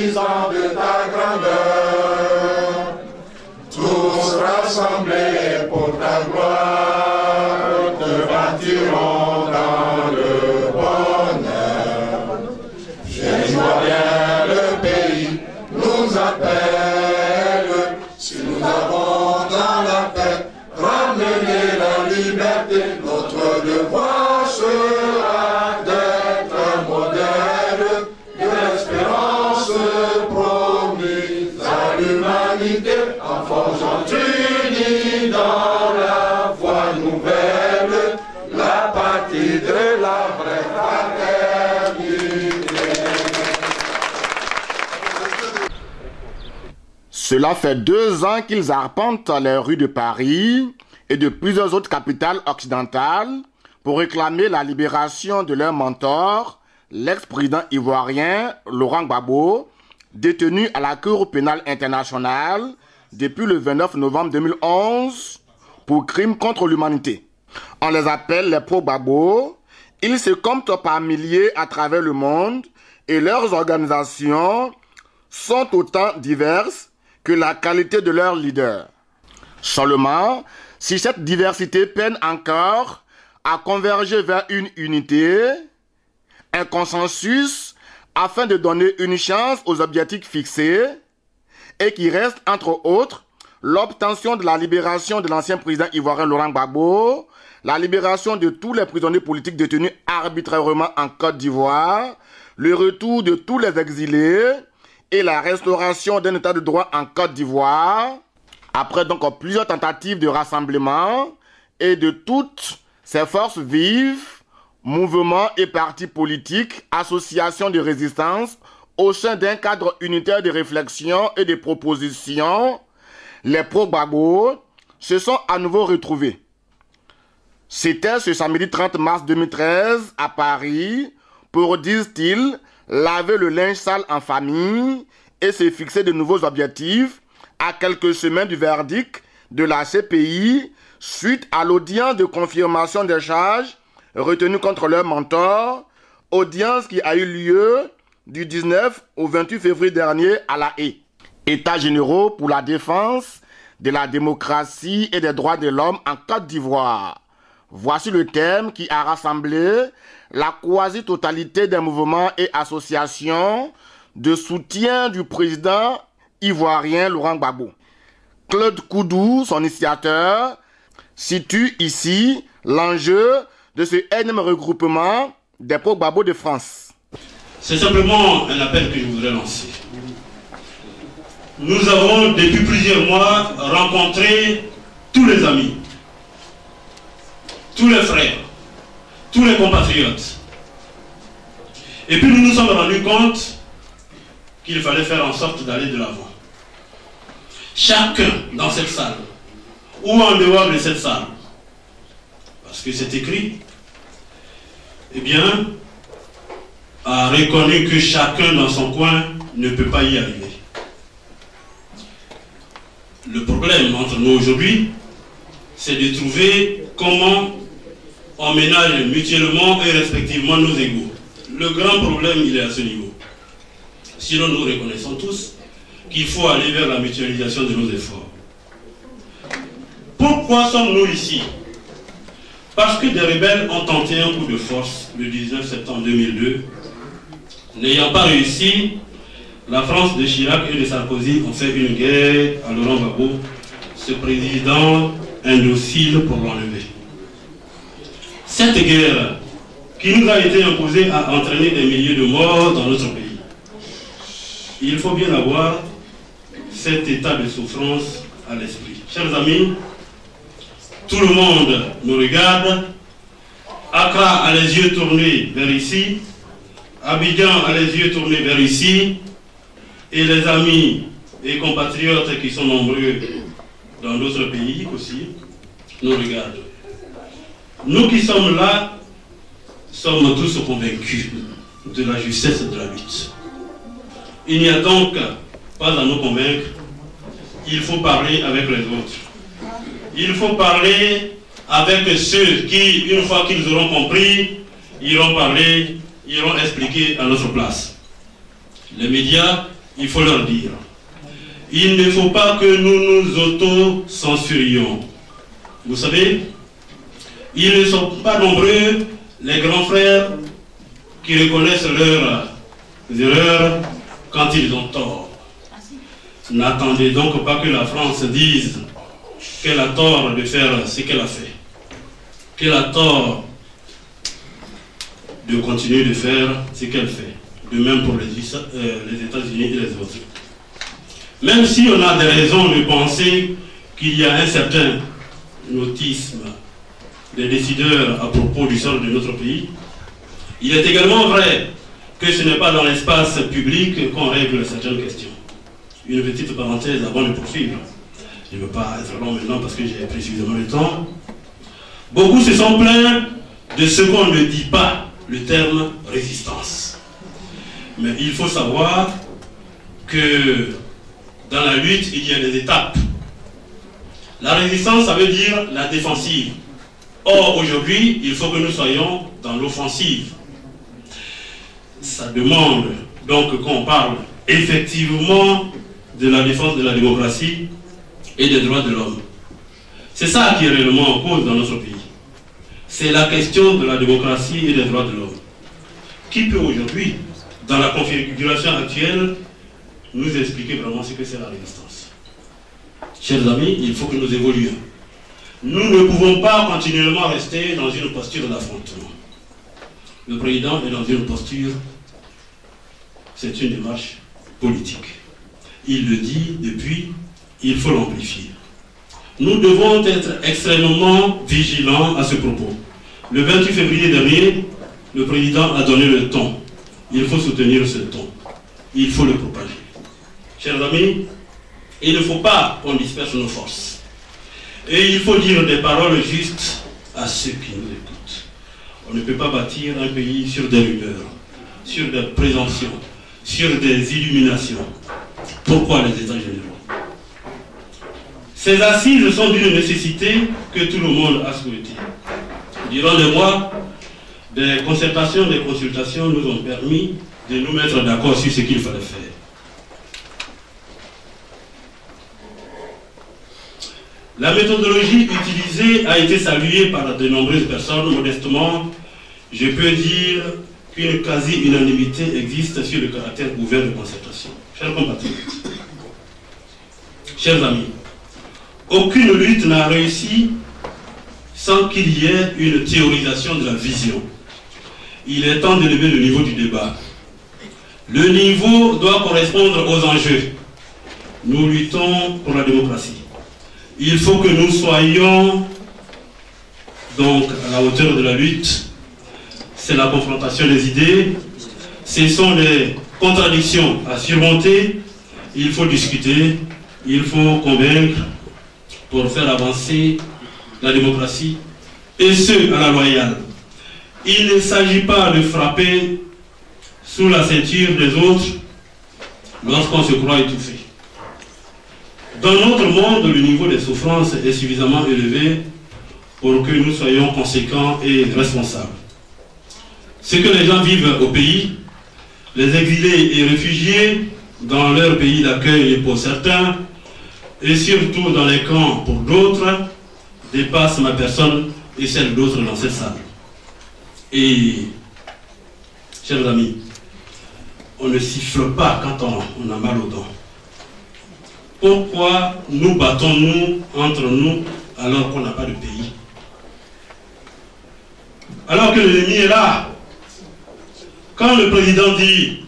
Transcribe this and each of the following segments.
artisans de ta grandeur, tous rassemblés pour ta gloire, te bâtiront dans le bonheur. Ivoirien, le pays nous appelle, si nous avons dans la paix ramené la liberté, notre devoir sera d'être un modèle de l'espérance promise à l'humanité, en forgeant unis dans la voie nouvelle, la patrie de la vraie fraternité. Cela fait 2 ans qu'ils arpentent les rues de Paris et de plusieurs autres capitales occidentales pour réclamer la libération de leur mentor, l'ex-président ivoirien Laurent Gbagbo, détenu à la Cour pénale internationale depuis le 29 novembre 2011 pour crimes contre l'humanité. On les appelle les pro-Gbagbo. Ils se comptent par milliers à travers le monde et leurs organisations sont autant diverses que la qualité de leurs leaders. Seulement, si cette diversité peine encore à converger vers une unité, un consensus afin de donner une chance aux objectifs fixés et qui reste entre autres l'obtention de la libération de l'ancien président ivoirien Laurent Gbagbo, la libération de tous les prisonniers politiques détenus arbitrairement en Côte d'Ivoire, le retour de tous les exilés et la restauration d'un état de droit en Côte d'Ivoire, après donc plusieurs tentatives de rassemblement et de toutes ces forces vives, mouvements et partis politiques, associations de résistance, au sein d'un cadre unitaire de réflexion et de propositions, les pro-Gbagbo se sont à nouveau retrouvés. C'était ce samedi 30 mars 2013 à Paris pour, disent-ils, laver le linge sale en famille et se fixer de nouveaux objectifs à quelques semaines du verdict de la CPI suite à l'audience de confirmation des charges retenues contre leur mentor, audience qui a eu lieu du 19 au 28 février dernier à La Haye. États généraux pour la défense de la démocratie et des droits de l'homme en Côte d'Ivoire. Voici le thème qui a rassemblé la quasi-totalité des mouvements et associations de soutien du président ivoirien Laurent Gbagbo. Claude Koudou, son initiateur, situe ici l'enjeu de ce énième regroupement des pro-Gbagbo de France. C'est simplement un appel que je voudrais lancer. Nous avons depuis plusieurs mois rencontré tous les amis, tous les frères, tous les compatriotes. Et puis nous nous sommes rendus compte qu'il fallait faire en sorte d'aller de l'avant. Chacun dans cette salle, ou en dehors de cette salle, parce que c'est écrit, eh bien, a reconnu que chacun dans son coin ne peut pas y arriver. Le problème entre nous aujourd'hui, c'est de trouver comment on ménage mutuellement et respectivement nos égos. Le grand problème, il est à ce niveau. Sinon, nous reconnaissons tous qu'il faut aller vers la mutualisation de nos efforts. Pourquoi sommes-nous ici? Parce que des rebelles ont tenté un coup de force le 19 septembre 2002. N'ayant pas réussi, la France de Chirac et de Sarkozy ont fait une guerre à Laurent Gbagbo, ce président indocile pour l'enlever. Cette guerre qui nous a été imposée a entraîné des milliers de morts dans notre pays. Il faut bien avoir cet état de souffrance à l'esprit. Chers amis, tout le monde nous regarde. Accra a les yeux tournés vers ici. Abidjan a les yeux tournés vers ici. Et les amis et compatriotes qui sont nombreux dans d'autres pays aussi nous regardent. Nous qui sommes là sommes tous convaincus de la justesse de la lutte. Il n'y a donc pas à nous convaincre, il faut parler avec les autres. Il faut parler avec ceux qui, une fois qu'ils auront compris, iront parler, iront expliquer à notre place. Les médias il faut leur dire, il ne faut pas que nous nous auto-censurions. Vous savez, ils ne sont pas nombreux, les grands frères, qui reconnaissent leurs erreurs quand ils ont tort. N'attendez donc pas que la France dise qu'elle a tort de faire ce qu'elle a fait, qu'elle a tort de continuer de faire ce qu'elle fait. De même pour les États-Unis et les autres. Même si on a des raisons de penser qu'il y a un certain autisme des décideurs à propos du sort de notre pays, il est également vrai que ce n'est pas dans l'espace public qu'on règle certaines questions. Une petite parenthèse avant de poursuivre. Je ne veux pas être long maintenant parce que j'ai pris suffisamment de temps. Beaucoup se sont plaints de ce qu'on ne dit pas, le terme résistance. Mais il faut savoir que dans la lutte, il y a des étapes. La résistance, ça veut dire la défensive. Or, aujourd'hui, il faut que nous soyons dans l'offensive. Ça demande donc qu'on parle effectivement de la défense de la démocratie et des droits de l'homme. C'est ça qui est réellement en cause dans notre pays. C'est la question de la démocratie et des droits de l'homme. Qui peut aujourd'hui, dans la configuration actuelle, nous expliquer vraiment ce que c'est la résistance? Chers amis, il faut que nous évoluions. Nous ne pouvons pas continuellement rester dans une posture d'affrontement. Le président est dans une posture, c'est une démarche politique. Il le dit depuis, il faut l'amplifier. Nous devons être extrêmement vigilants à ce propos. Le 28 février dernier, le président a donné le ton. Il faut soutenir ce ton. Il faut le propager. Chers amis, il ne faut pas qu'on disperse nos forces. Et il faut dire des paroles justes à ceux qui nous écoutent. On ne peut pas bâtir un pays sur des rumeurs, sur des présomptions, sur des illuminations. Pourquoi les États généraux? Ces assises sont d'une nécessité que tout le monde a souhaité. Durant des mois, des concertations, des consultations nous ont permis de nous mettre d'accord sur ce qu'il fallait faire. La méthodologie utilisée a été saluée par de nombreuses personnes. Modestement, je peux dire qu'une quasi-unanimité existe sur le caractère ouvert de concertation. Chers compatriotes, chers amis, aucune lutte n'a réussi sans qu'il y ait une théorisation de la vision. Il est temps d'élever le niveau du débat. Le niveau doit correspondre aux enjeux. Nous luttons pour la démocratie. Il faut que nous soyons donc à la hauteur de la lutte. C'est la confrontation des idées. Ce sont les contradictions à surmonter. Il faut discuter. Il faut convaincre pour faire avancer la démocratie. Et ce, à la loyale. Il ne s'agit pas de frapper sous la ceinture des autres lorsqu'on se croit étouffé. Dans notre monde, le niveau des souffrances est suffisamment élevé pour que nous soyons conséquents et responsables. Ce que les gens vivent au pays, les exilés et réfugiés dans leur pays d'accueil pour certains, et surtout dans les camps pour d'autres, dépasse ma personne et celle d'autres dans cette salle. Et, chers amis, on ne siffle pas quand on a mal aux dents. Pourquoi nous battons-nous entre nous alors qu'on n'a pas de pays? Alors que l'ennemi est là. Quand le président dit,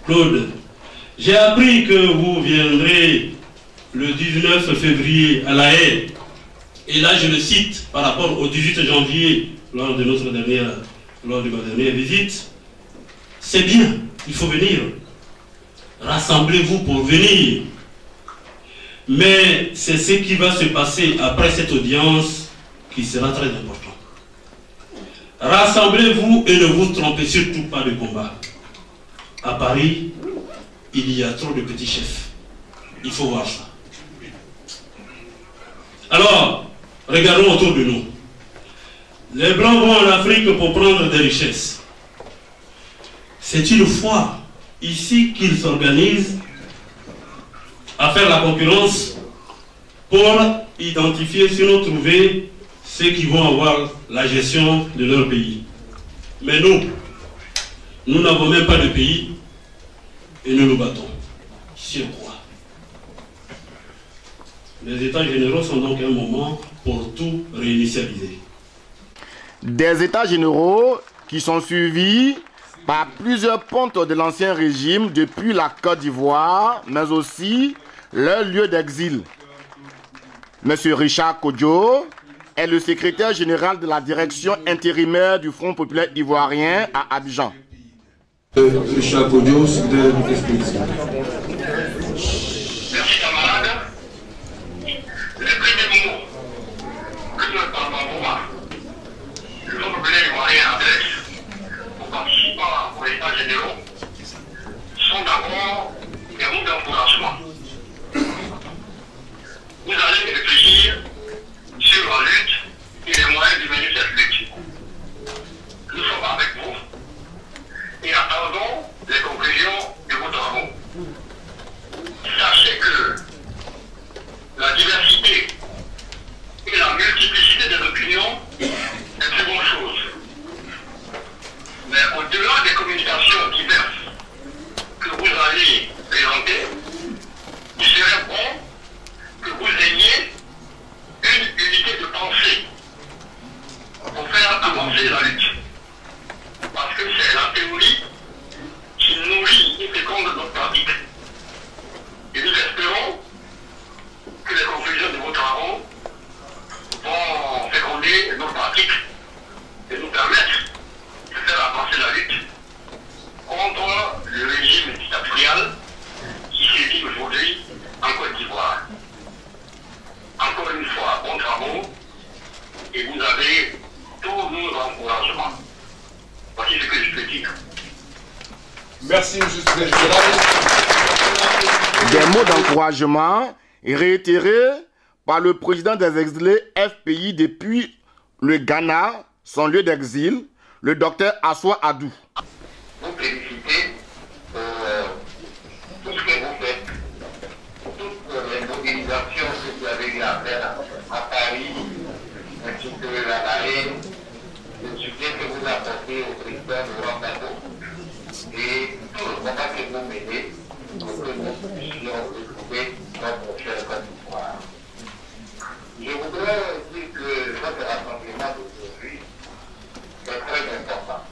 Claude, j'ai appris que vous viendrez le 19 février à La Haye, et là je le cite par rapport au 18 janvier lors de ma dernière visite, c'est bien, il faut venir. Rassemblez-vous pour venir. Mais c'est ce qui va se passer après cette audience qui sera très important. Rassemblez-vous et ne vous trompez surtout pas de combat. À Paris, il y a trop de petits chefs. Il faut voir ça. Alors, regardons autour de nous. Les Blancs vont en Afrique pour prendre des richesses. C'est une fois ici qu'ils s'organisent à faire la concurrence pour identifier, sinon trouver ceux qui vont avoir la gestion de leur pays. Mais nous n'avons même pas de pays et nous nous battons. Sur quoi? Les États généraux sont donc un moment pour tout réinitialiser. Des États généraux qui sont suivis par plusieurs pontes de l'ancien régime depuis la Côte d'Ivoire, mais aussi leur lieu d'exil. M. Richard Kodjo est le secrétaire général de la direction intérimaire du Front populaire ivoirien à Abidjan. Richard Kodjo de l'expédition. Merci camarades. Les premiers mots que nous parlons le Front populaire ivoirien adresse aux participants aux États généraux sont d'abord des mots d'encouragement. Vous allez réfléchir sur la lutte et les moyens de mener cette lutte. Nous sommes avec vous et attendons les conclusions de vos travaux. Sachez que la diversité et la multiplicité des opinions est une bonne chose. Mais au-delà des communications diverses que vous allez présenter, il serait bon que vous ayez une unité de pensée pour faire avancer la lutte. Parce que c'est la théorie qui nourrit et féconde notre pratique. Et nous espérons que les conclusions de vos travaux vont féconder nos pratiques et nous permettre de faire avancer la lutte contre le régime dictatorial qui sévit aujourd'hui en Côte d'Ivoire. Encore une fois, bons travaux et vous avez tous nos encouragements. Voici ce que je peux dire. Merci, M. le secrétaire général. Des mots d'encouragement réitérés par le président des exilés FPI depuis le Ghana, son lieu d'exil, le docteur Assoua Adou. Vous féliciter pour tout ce que vous faites, pour toutes les mobilisations que vous avez eu à faire à Paris, ainsi que la Marine, le soutien que vous apportez au président de Rwanda et tout le combat que vous menez pour que nous puissions retrouver notre cher Côte d'Ivoire. Je voudrais dire que votre rassemblement d'aujourd'hui est très important.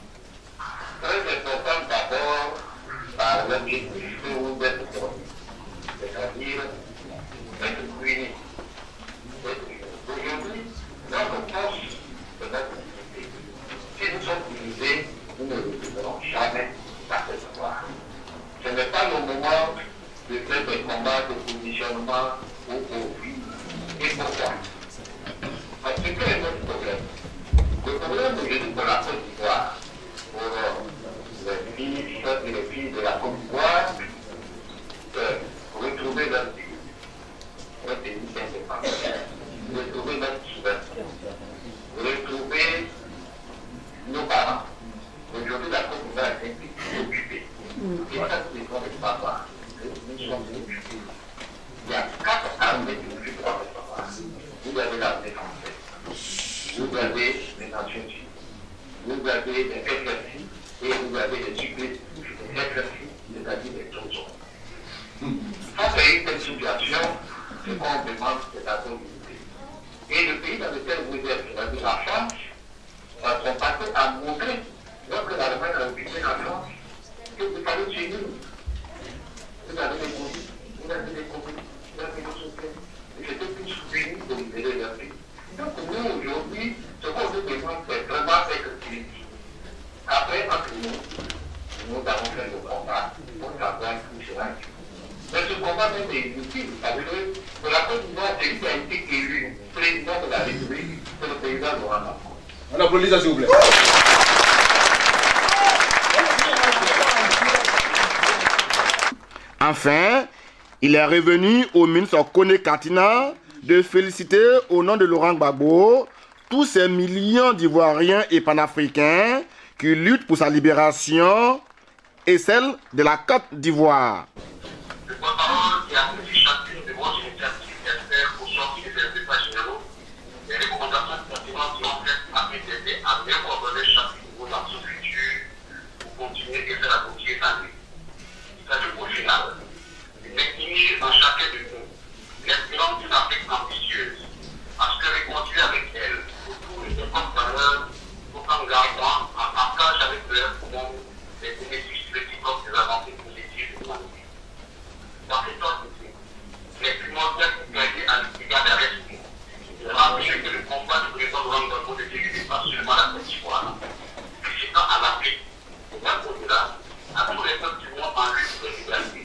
Très important d'abord par l'objectif que vous êtes donné, c'est-à-dire être unis. Aujourd'hui, notre force de notre unité. Si nous sommes divisés, nous ne retrouverons jamais la victoire. Ce n'est pas le moment de faire des combats de positionnement ou au vie. Et pourquoi? Parce que quel est notre problème? Le problème aujourd'hui pour la Côte d'Ivoire, pour les filles de la Côte d'Ivoire, c'est retrouver leur pays. Notre pays indépendant. Retrouver notre souveraineté. Retrouver nos parents. Aujourd'hui, la Côte d'Ivoire est un pays occupé. Et ça, c'est qu'on ne peut pas voir. Nous sommes occupés. Il y a 4 armées qui occupent la Côte d'Ivoire. Vous avez l'armée française. Vous avez les Nations Unies. Vous avez les FFI. Et vous avez les supplétifs des FFI, c'est-à-dire les TOTO. Face à une telle situation, ce qu'on demande, c'est la communauté. Et le pays dans lequel vous êtes, c'est-à-dire la France, son passé a montré, lorsque l'Allemagne a occupé la France, que vous allez chez nous. Vous avez des conflits, vous avez des conflits, vous avez des conflits. Et c'était plus unis pour libérer leur pays. Donc nous, aujourd'hui, ce qu'on nous demande, c'est vraiment être unis. Après, entre nous avons fait le combat pour savoir qui sera qui. Mais ce combat même est inutile, parce que la Côte d'Ivoire, c'est lui qui a été élu président de la République, c'est le président de Rwanda. On applaudit ça, s'il vous plaît. Enfin, il est revenu au ministre Kone Katina de féliciter au nom de Laurent Gbagbo tous ces millions d'Ivoiriens et panafricains qui luttent pour sa libération et celle de la Côte d'Ivoire. Le porte-parole qui a appuyé chacune de vos initiatives d'espère au sortir des États généraux, les recommandations pertinentes qui ont fait à d'aider à mieux coordonner chacune de vos actions futures pour continuer et faire aboutir la nuit. Il s'agit au final de maintenir dans chacun de nous l'espérance d'une Afrique ambitieuse, parce que continuer avec elle autour de porte-valeurs tout en gardant en partage avec leur monde les bénéfices réciproques des avancées positives de l'humanité. Dans cette optique, les primordial pour gagner à l'égard des restes, de rappeler que le combat du président Laurent Gbagbo ne dirige pas seulement la Côte d'Ivoire, mais c'est à l'Afrique, et même au-delà, à tous les peuples du monde en lutte pour l'égalité.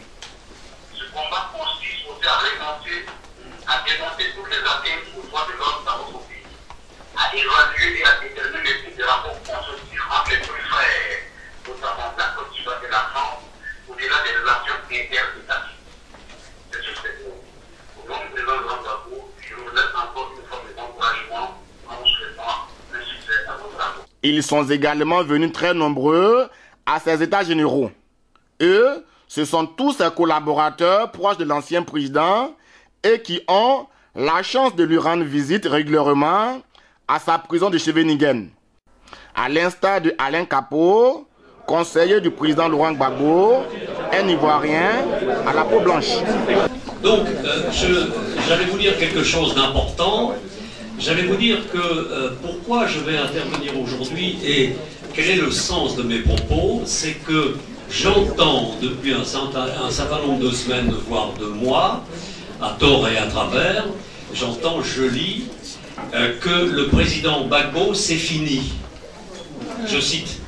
Ce combat consiste aussi à dénoncer toutes les atteintes aux droits de l'homme dans notre pays, à évaluer et à déterminer les types de rapports constructifs entre les deux frères, notamment la Côte d'Ivoire et la France, au-delà des relations interétatiques. C'est sur ces mots. Au nom du président Laurent Gbagbo, je vous laisse encore une fois mes encouragements en vous souhaitant le succès à vos travaux. Ils sont également venus très nombreux à ces états généraux. Eux, ce sont tous ses collaborateurs proches de l'ancien président et qui ont la chance de lui rendre visite régulièrement à sa prison de Scheveningen. À l'instar de Alain Capot, conseiller du président Laurent Gbagbo, un Ivoirien à la peau blanche. Donc, j'allais vous dire quelque chose d'important. J'allais vous dire que pourquoi je vais intervenir aujourd'hui et quel est le sens de mes propos, c'est que j'entends depuis un certain nombre de semaines, voire de mois, à tort et à travers, j'entends, je lis, que le président Gbagbo, c'est fini. Je cite.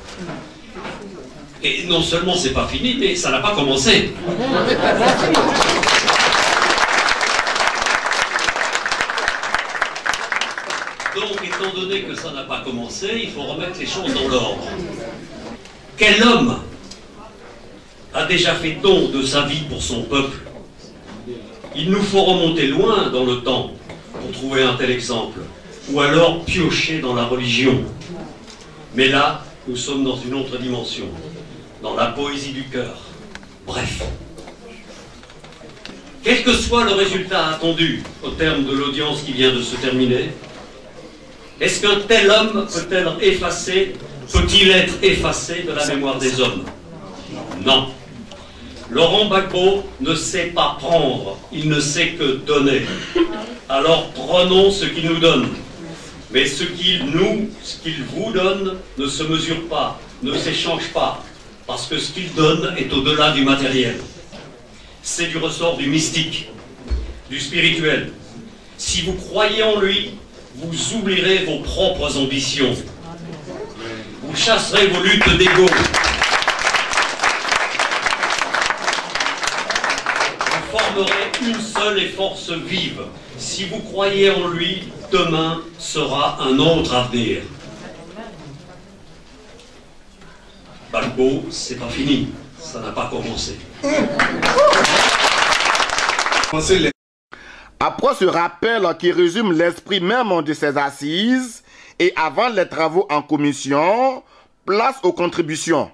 Et non seulement c'est pas fini, mais ça n'a pas commencé. Donc, étant donné que ça n'a pas commencé, il faut remettre les choses dans l'ordre. Quel homme a déjà fait don de sa vie pour son peuple? Il nous faut remonter loin dans le temps pour trouver un tel exemple, ou alors piocher dans la religion. Mais là, nous sommes dans une autre dimension, dans la poésie du cœur. Bref. Quel que soit le résultat attendu au terme de l'audience qui vient de se terminer, est-ce qu'un tel homme peut-il être effacé de la mémoire des hommes? Non. Laurent Gbagbo ne sait pas prendre, il ne sait que donner. Alors prenons ce qu'il nous donne. Mais ce qu'il vous donne ne se mesure pas, ne s'échange pas, parce que ce qu'il donne est au-delà du matériel. C'est du ressort du mystique, du spirituel. Si vous croyez en lui, vous oublierez vos propres ambitions. Vous chasserez vos luttes d'ego. Vous formerez une seule et force vive. Si vous croyez en lui, demain sera un autre avenir. Gbagbo, c'est pas fini. Ça n'a pas commencé. Après ce rappel qui résume l'esprit même de ces assises et avant les travaux en commission, place aux contributions.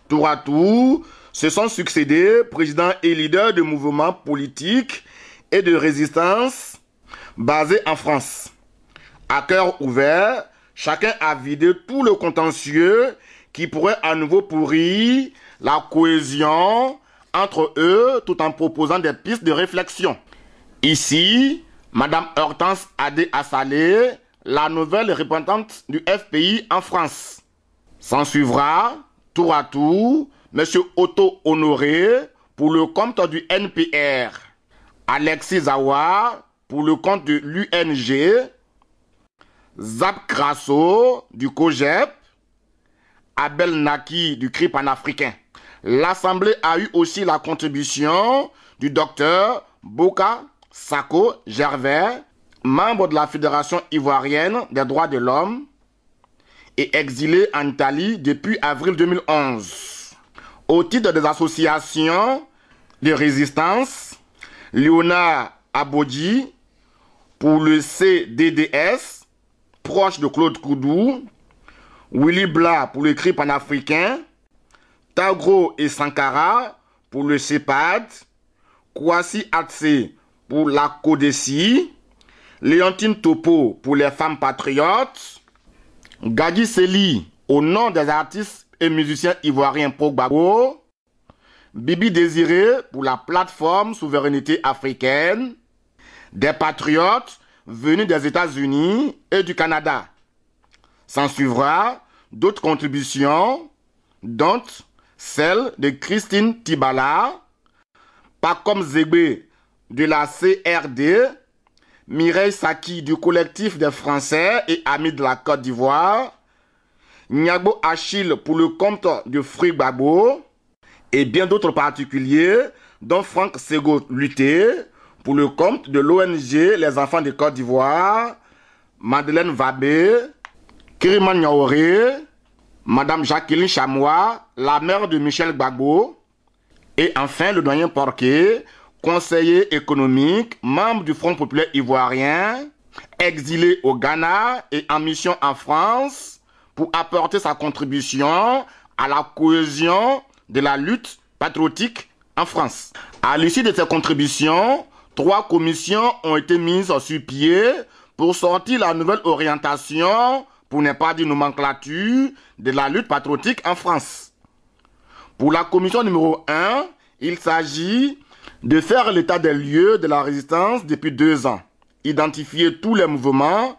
Tour à tour, se sont succédés présidents et leaders de mouvements politiques et de résistance basés en France. À cœur ouvert, chacun a vidé tout le contentieux qui pourrait à nouveau pourrir la cohésion entre eux tout en proposant des pistes de réflexion. Ici, Madame Hortense Adé Assalé, la nouvelle représentante du FPI en France. S'en suivra, tour à tour, M. Otto Honoré pour le compte du NPR, Alexis Zawa pour le compte de l'UNG, Zap Grasso du COGEP, Abel Naki du CRI panafricain. L'Assemblée a eu aussi la contribution du docteur Boka Sako Gervais, membre de la Fédération ivoirienne des droits de l'homme et exilé en Italie depuis avril 2011. Au titre des associations de résistance, Léonard Abodji pour le CDDS, proche de Claude Koudou, Willy Blas pour le CRI panafricain, Tagro et Sankara pour le CEPAD, Kwasi Atse pour la CODECI, Léontine Topo pour les femmes patriotes, Gadi Seli au nom des artistes et musiciens ivoiriens pro Gbagbo, Bibi Désiré pour la plateforme Souveraineté africaine, des patriotes venus des États-Unis et du Canada. S'en suivra d'autres contributions, dont celle de Christine Tibala, Pacom Zégbé de la CRD, Mireille Saki du collectif des Français et amis de la Côte d'Ivoire, Niagbo Achille pour le compte de Free Gbagbo, et bien d'autres particuliers, dont Franck Sego Luté, pour le compte de l'ONG Les Enfants de Côte d'Ivoire, Madeleine Vabé, Kiriman Niaoré, Madame Jacqueline Chamois, la mère de Michel Gbagbo, et enfin le doyen Porquet, conseiller économique, membre du Front populaire ivoirien, exilé au Ghana et en mission en France, pour apporter sa contribution à la cohésion de la lutte patriotique en France. À l'issue de ces contributions, 3 commissions ont été mises sur pied pour sortir la nouvelle orientation, pour ne pas dire nomenclature, de la lutte patriotique en France. Pour la commission numéro 1, il s'agit de faire l'état des lieux de la résistance depuis 2 ans, identifier tous les mouvements,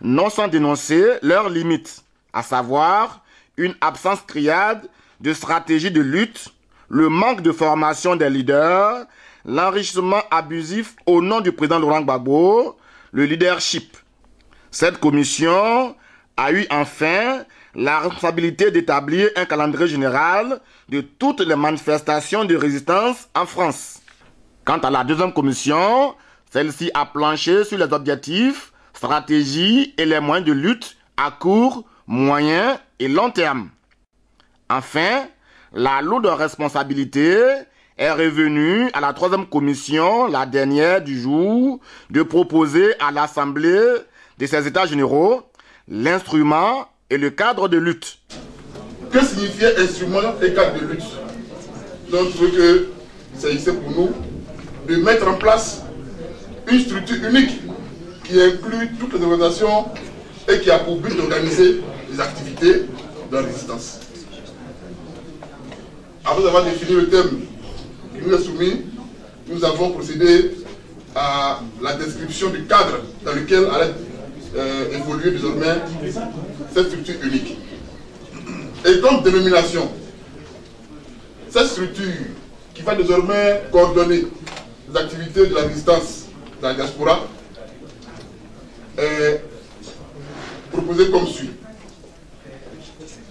non sans dénoncer leurs limites, à savoir une absence criarde de stratégie de lutte, le manque de formation des leaders, l'enrichissement abusif au nom du président Laurent Gbagbo, le leadership. Cette commission a eu enfin la responsabilité d'établir un calendrier général de toutes les manifestations de résistance en France. Quant à la deuxième commission, celle-ci a planché sur les objectifs, stratégies et les moyens de lutte à court, moyen et long terme. Enfin, la lourde responsabilité est revenue à la troisième commission, la dernière du jour, de proposer à l'Assemblée de ses États généraux l'instrument et le cadre de lutte. Que signifiait instrument et cadre de lutte? Donc, je veux que ça s'agissait pour nous de mettre en place une structure unique qui inclut toutes les organisations et qui a pour but d'organiser les activités de la résistance. Après avoir défini le thème qui nous est soumis, nous avons procédé à la description du cadre dans lequel allait évoluer désormais cette structure unique. Et comme dénomination, cette structure qui va désormais coordonner les activités de la résistance de la diaspora est proposée comme suit.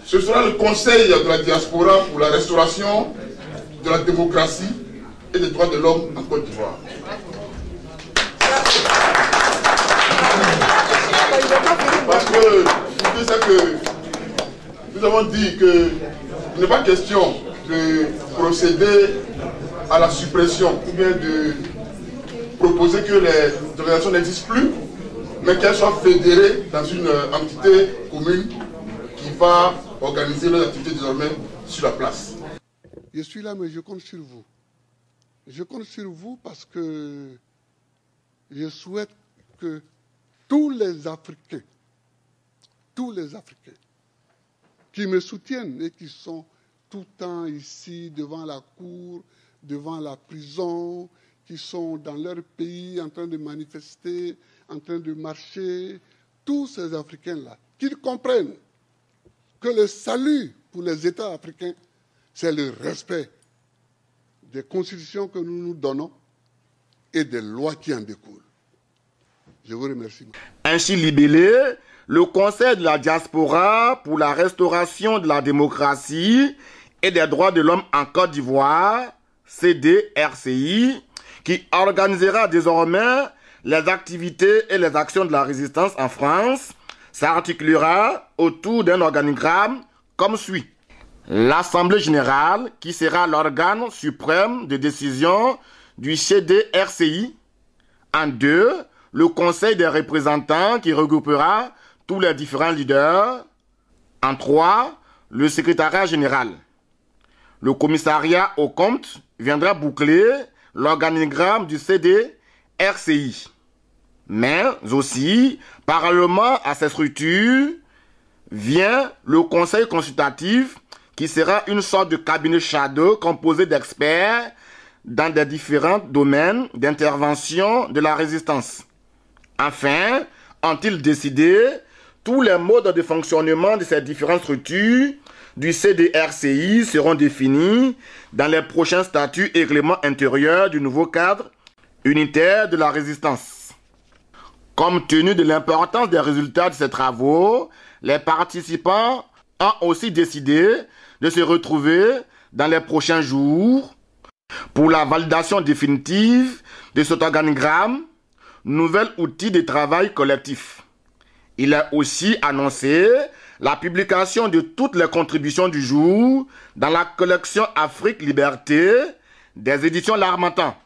Ce sera le Conseil de la diaspora pour la restauration de la démocratie et des droits de l'homme en Côte d'Ivoire. Parce que c'est ça que nous avons dit qu'il n'est pas question de procéder à la suppression ou bien de proposer que les organisations n'existent plus, mais qu'elles soient fédérées dans une entité commune qui va organiser leurs activités désormais sur la place. Je suis là, mais je compte sur vous. Je compte sur vous parce que je souhaite que tous les Africains qui me soutiennent et qui sont tout le temps ici devant la cour, devant la prison, qui sont dans leur pays en train de manifester, en train de marcher, tous ces Africains-là, qu'ils comprennent que le salut pour les États africains, c'est le respect des constitutions que nous nous donnons et des lois qui en découlent. Je vous remercie. Ainsi libellé, le Conseil de la diaspora pour la restauration de la démocratie et des droits de l'homme en Côte d'Ivoire, CDRCI, qui organisera désormais les activités et les actions de la résistance en France, s'articulera autour d'un organigramme comme suit. L'Assemblée générale, qui sera l'organe suprême de décision du CDRCI. En 2, le Conseil des représentants qui regroupera tous les différents leaders. En 3, le secrétariat général. le commissariat aux comptes viendra boucler l'organigramme du CDRCI. Mais aussi, parallèlement à ces structures, vient le conseil consultatif qui sera une sorte de cabinet shadow composé d'experts dans des différents domaines d'intervention de la résistance. Enfin, ont-ils décidé tous les modes de fonctionnement de ces différentes structures du CDRCI seront définis dans les prochains statuts et règlements intérieurs du nouveau cadre unitaire de la résistance. Compte tenu de l'importance des résultats de ces travaux, les participants ont aussi décidé de se retrouver dans les prochains jours pour la validation définitive de cet organigramme, nouvel outil de travail collectif. Il a aussi annoncé la publication de toutes les contributions du jour dans la collection Afrique Liberté des éditions L'Harmattan.